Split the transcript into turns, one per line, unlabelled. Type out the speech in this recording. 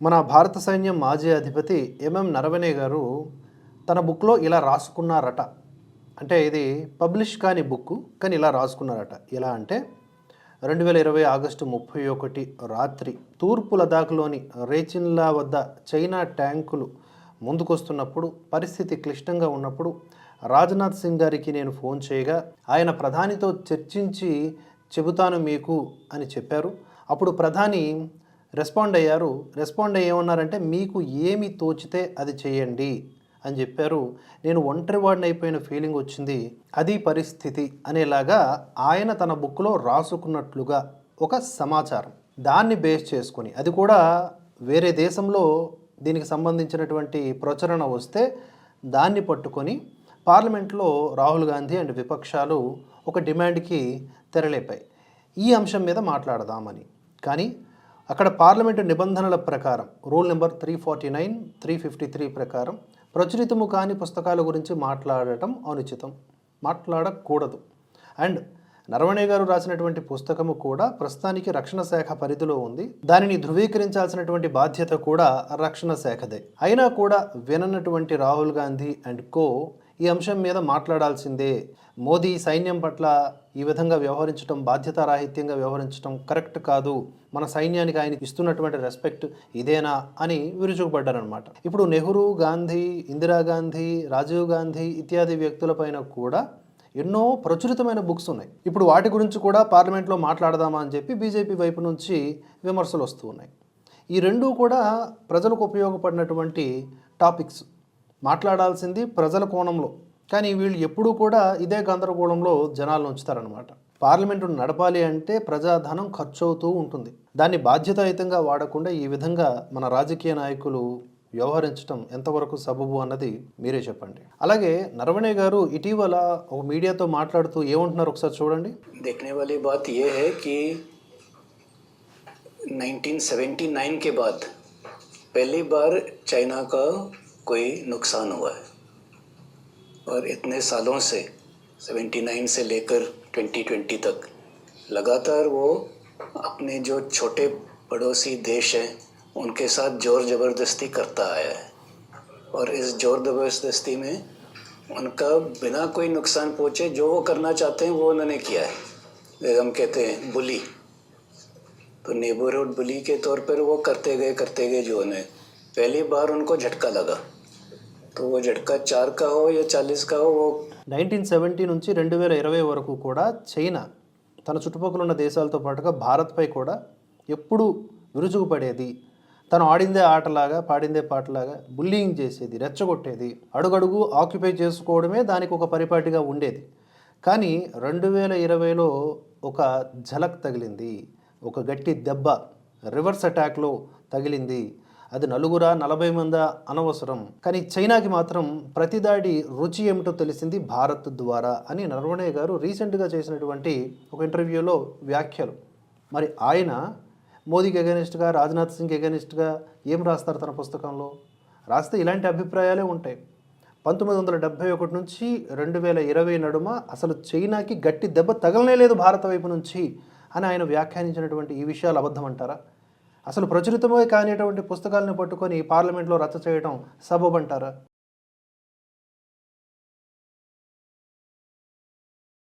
మన భారత సైన్యం మాజీ అధిపతి ఎంఎం నరవణే గారు తన బుక్లో ఇలా రాసుకున్నారట. అంటే ఇది పబ్లిష్ కాని బుక్, కానీ ఇలా రాసుకున్నారట. ఎలా అంటే 2020 ఆగస్టు 31 రాత్రి తూర్పు లదాఖ్లోని రేచిన్లా వద్ద చైనా ట్యాంకులు ముందుకొస్తున్నప్పుడు, పరిస్థితి క్లిష్టంగా ఉన్నప్పుడు రాజ్నాథ్ సింగ్ గారికి నేను ఫోన్ చేయగా ఆయన ప్రధానితో చర్చించి చెబుతాను మీకు అని చెప్పారు. అప్పుడు ప్రధాని రెస్పాండ్ అయ్యారు. రెస్పాండ్ అయ్యి ఏమన్నారంటే, మీకు ఏమి తోచితే అది చేయండి అని చెప్పారు. నేను ఒంటరివాడిని అయిపోయిన ఫీలింగ్ వచ్చింది, అది పరిస్థితి అనేలాగా ఆయన తన బుక్లో రాసుకున్నట్లుగా ఒక సమాచారం. దాన్ని బేస్ చేసుకొని, అది కూడా వేరే దేశంలో దీనికి సంబంధించినటువంటి ప్రచురణ వస్తే దాన్ని పట్టుకొని పార్లమెంట్లో రాహుల్ గాంధీ అండ్ విపక్షాలు ఒక డిమాండ్కి తెరలేపాయి, ఈ అంశం మీద మాట్లాడదామని. కానీ అక్కడ పార్లమెంటు నిబంధనల ప్రకారం రూల్ నెంబర్ 349, 353 ప్రకారం ప్రచురితము కాని పుస్తకాల గురించి మాట్లాడటం అనుచితం, మాట్లాడకూడదు. అండ్ నరవణే గారు రాసినటువంటి పుస్తకము కూడా ప్రస్తుతానికి రక్షణ శాఖ పరిధిలో ఉంది. దానిని ధృవీకరించాల్సినటువంటి బాధ్యత కూడా రక్షణ శాఖదే. అయినా కూడా విననటువంటి రాహుల్ గాంధీ అండ్ కో ఈ అంశం మీద మాట్లాడాల్సిందే. మోదీ సైన్యం పట్ల ఈ విధంగా వ్యవహరించడం, బాధ్యతారాహిత్యంగా వ్యవహరించడం కరెక్ట్ కాదు, మన సైన్యానికి ఆయన ఇస్తున్నటువంటి రెస్పెక్ట్ ఇదేనా అని విరుచుకుపడ్డారనమాట. ఇప్పుడు నెహ్రూ, గాంధీ, ఇందిరాగాంధీ, రాజీవ్ గాంధీ ఇత్యాది వ్యక్తులపైన కూడా ఎన్నో ప్రచురితమైన బుక్స్ ఉన్నాయి. ఇప్పుడు వాటి గురించి కూడా పార్లమెంట్లో మాట్లాడదామా అని చెప్పి బీజేపీ వైపు నుంచి విమర్శలు వస్తూ ఉన్నాయి. ఈ రెండూ కూడా ప్రజలకు ఉపయోగపడినటువంటి టాపిక్స్, మాట్లాడాల్సింది ప్రజల కోణంలో. కానీ వీళ్ళు ఎప్పుడూ కూడా ఇదే గందరగోళంలో జనాలను ఉంచుతారనమాట. పార్లమెంటును నడపాలి అంటే ప్రజాధనం ఖర్చు అవుతూ ఉంటుంది. దాన్ని బాధ్యతాయుతంగా వాడకుండా ఈ విధంగా మన రాజకీయ నాయకులు వ్యవహరించడం ఎంతవరకు సబబు అన్నది మీరే చెప్పండి. అలాగే నరవణే గారు ఇటీవల ఒక మీడియాతో మాట్లాడుతూ ఏమంటున్నారు ఒకసారి చూడండి.
देखने वाली बात यह है कि 1979 के बाद पहली बार चाइना का कोई नुकसान हुआ है, और इतने सालों से 79 से लेकर 2020 तक लगातार वो अपने जो छोटे पड़ोसी देश हैं उनके साथ जोर ज़बरदस्ती करता आया है, और इस जोर ज़बरदस्ती में उनका बिना कोई नुकसान पहुँचे जो वो करना चाहते हैं वो उन्होंने किया है. हम कहते हैं बुली, तो नेबरहुड बुली के तौर पर वो करते गए जो उन्हें पहली बार उनको झटका लगा, तो वो झटका 4 का हो या 40 का हो, वो
1970 నుంచి 2020 వరకు కూడా చైనా తన చుట్టుపక్కల ఉన్న దేశాలతో పాటుగా భారత్పై కూడా ఎప్పుడూ విరుచుకుపడేది. తను ఆడిందే ఆటలాగా, పాడిందే పాటలాగా బుల్లింగ్ చేసేది, రెచ్చగొట్టేది, అడుగడుగు ఆక్యుపై చేసుకోవడమే దానికి ఒక పరిపాటిగా ఉండేది. కానీ 2020లో ఒక ఝలక్ తగిలింది, ఒక గట్టి దెబ్బ రివర్స్ అటాక్లో తగిలింది. అది నలుగురా 40 మందా అనవసరం, కానీ చైనాకి మాత్రం ప్రతిదాడి రుచి ఏమిటో తెలిసింది భారత్ ద్వారా అని నరవణే గారు రీసెంట్గా చేసినటువంటి ఒక ఇంటర్వ్యూలో వ్యాఖ్యలు. మరి ఆయన మోదీకి ఎగెనిస్ట్గా, రాజ్నాథ్ సింగ్ ఎగెనిస్ట్గా ఏం రాస్తారు తన పుస్తకంలో? రాస్తే ఇలాంటి అభిప్రాయాలే ఉంటాయి. 1971 నుంచి 2020 నడుమ అసలు చైనాకి గట్టి దెబ్బ తగలనే లేదు భారత వైపు నుంచి అని ఆయన వ్యాఖ్యానించినటువంటి ఈ విషయాలు అబద్ధం అంటారా? అసలు ప్రచురితమే కానిటువంటి పుస్తకాలను పట్టుకొని పార్లమెంట్లో రచ్చ చేయడం సబబు అంటారా?